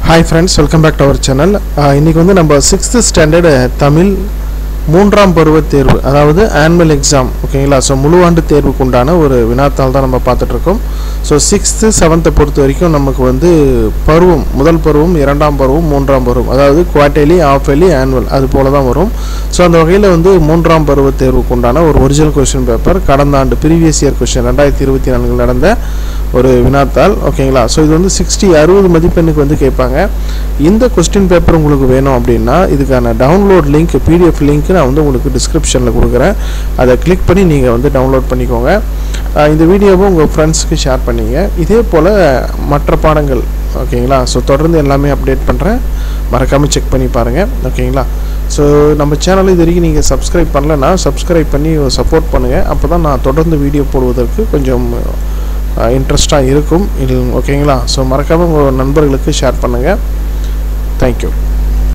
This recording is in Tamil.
Hi friends, welcome back to our channel. இன்னைக்கு வந்து நம்ம 6th standard தமிழ் மூன்றாம் பருவ தேர்வு அதாவது annual exam ஓகேங்களா. சோ முழு ஆண்டு தேர்வுக்கு உண்டான ஒரு வினாத்தாள் தான் நம்ம பார்த்துட்டு இருக்கோம். சோ 6th 7th பொறுத்த வரைக்கும் நமக்கு வந்து பருவம் முதல் பருவம் இரண்டாம் பருவம் மூன்றாம் பருவம் அதாவது குவார்ட்டர்லி half yearly annual அது போல தான் வரும். சோ அந்த வகையில வந்து மூன்றாம் பருவ தேர்வுக்கு உண்டான ஒரு ஒரிஜினல் क्वेश्चन பேப்பர் கடந்த ஆண்டு previous year क्वेश्चन 2024 நடந்த ஒரு வினாத்தாள் ஓகேங்களா. சோ இது வந்து 60 மதிப்பெண்ணுக்கு வந்து கேட்பாங்க. இந்த क्वेश्चन பேப்பர் உங்களுக்கு வேணும் அப்படினா இதுக்கான டவுன்லோட் லிங்க் PDF லிங்க் நான் வந்து உங்களுக்கு டிஸ்கிரிப்ஷன்ல கொடுக்கிறேன். அதை கிளிக் பண்ணி நீங்க வந்து டவுன்லோட் பண்ணிக்கோங்க. இந்த வீடியோவை உங்க ஃப்ரெண்ட்ஸ்க்கு ஷேர் பண்ணுங்க. இதே போல மற்ற பாடங்கள் ஓகேங்களா. சோ தொடர்ந்து எல்லாமே அப்டேட் பண்றேன். மறக்காம செக் பண்ணி பாருங்க ஓகேங்களா. சோ நம்ம சேனலை இதுவரைக்கும் நீங்க Subscribe பண்ணலனா Subscribe பண்ணி சப்போர்ட் பண்ணுங்க. அப்பதான் நான் தொடர்ந்து வீடியோ போடுவதற்கு கொஞ்சம் இன்ட்ரஸ்டா இருக்கும் ஓகேங்களா. சோ மறக்காம உங்க நண்பர்களுக்கு ஷேர் பண்ணுங்க. Thank you.